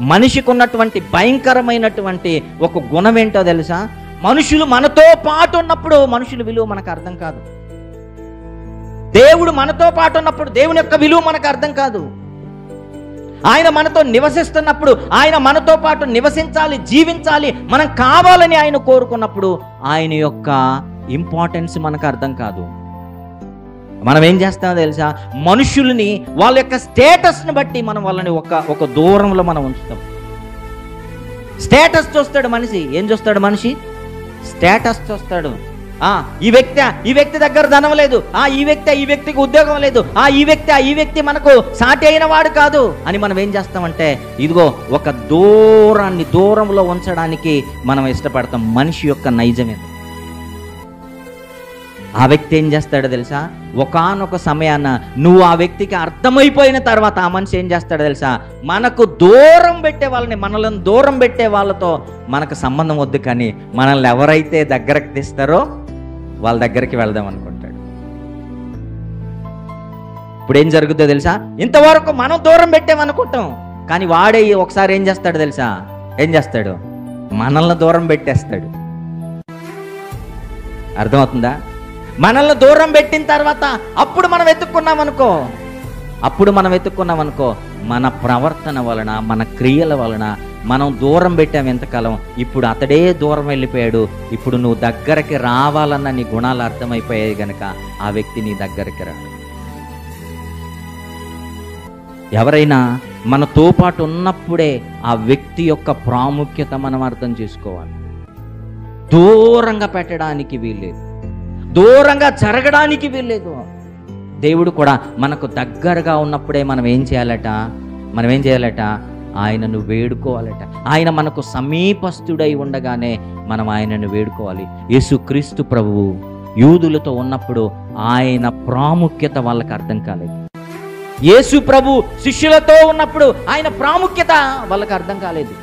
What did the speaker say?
మనిషికి ఉన్నటువంటి భయంకరమైనటువంటి ఒక గుణం ఏంటో తెలుసా? మనుషులు మనతో పాటు ఉన్నప్పుడు మనుషుల విలువ మనకు అర్థం కాదు. దేవుడు మనతో పాటు ఉన్నప్పుడు దేవుని యొక్క విలువ మనకు అర్థం కాదు. ఆయన మనతో నివసిస్తున్నప్పుడు, ఆయన మనతో పాటు నివసించాలి, జీవించాలి, మనం కావాలని ఆయన కోరుకున్నప్పుడు ఆయన యొక్క ఇంపార్టెన్స్ మనకు అర్థం కాదు. మనం ఏం చేస్తామో తెలుసా? మనుషుల్ని వాళ్ళ యొక్క స్టేటస్ని బట్టి మనం వాళ్ళని ఒక దూరంలో మనం ఉంచుతాం. స్టేటస్ చూస్తాడు మనిషి. ఏం చూస్తాడు మనిషి? స్టేటస్ చూస్తాడు. ఈ వ్యక్తి దగ్గర ధనం లేదు, ఈ వ్యక్తికి ఉద్యోగం లేదు, ఈ వ్యక్తి మనకు సాటి అయిన వాడు కాదు అని మనం ఏం చేస్తామంటే, ఇదిగో ఒక దూరంలో ఉంచడానికి మనం ఇష్టపడతాం. మనిషి యొక్క నైజమే. ఆ వ్యక్తి ఏం చేస్తాడో తెలుసా? ఒకానొక సమయాన నువ్వు ఆ వ్యక్తికి అర్థమైపోయిన తర్వాత ఆ మనిషి ఏం చేస్తాడో తెలుసా? మనకు దూరం పెట్టే వాళ్ళని, మనల్ని దూరం పెట్టే వాళ్ళతో మనకు సంబంధం వద్దు, కానీ మనల్ని ఎవరైతే దగ్గరకు తీస్తారో వాళ్ళ దగ్గరికి వెళ్దాం అనుకుంటాడు. ఇప్పుడు ఏం జరుగుతుందో తెలుసా? ఇంతవరకు మనం దూరం పెట్టామనుకుంటాం, కానీ వాడే ఒకసారి ఏం చేస్తాడు తెలుసా? ఏం చేస్తాడు? మనల్ని దూరం పెట్టేస్తాడు. అర్థమవుతుందా? మనల్ని దూరం పెట్టిన తర్వాత అప్పుడు మనం వెతుక్కున్నాం అనుకో, మన ప్రవర్తన వలన, మన క్రియల వలన మనం దూరం పెట్టాం ఎంతకాలం. ఇప్పుడు అతడే దూరం వెళ్ళిపోయాడు. ఇప్పుడు నువ్వు దగ్గరికి రావాలన్న నీ గుణాలు అర్థమైపోయాయి గనక ఆ వ్యక్తి నీ దగ్గరికి రాడు. ఎవరైనా మనతో పాటు ఉన్నప్పుడే ఆ వ్యక్తి యొక్క ప్రాముఖ్యత మనం అర్థం చేసుకోవాలి. దూరంగా పెట్టడానికి వీల్లేదు, దూరంగా జరగడానికి వీల్లేదు. దేవుడు కూడా మనకు దగ్గరగా ఉన్నప్పుడే మనం ఏం చేయాలట? ఆయనను వేడుకోవాలట. ఆయన మనకు సమీపస్థుడై ఉండగానే మనం ఆయనను వేడుకోవాలి. యేసుక్రీస్తు ప్రభువు యూదులతో ఉన్నప్పుడు ఆయన ప్రాముఖ్యత వాళ్ళకి అర్థం కాలేదు. యేసు ప్రభు శిష్యులతో ఉన్నప్పుడు ఆయన ప్రాముఖ్యత వాళ్ళకి అర్థం కాలేదు.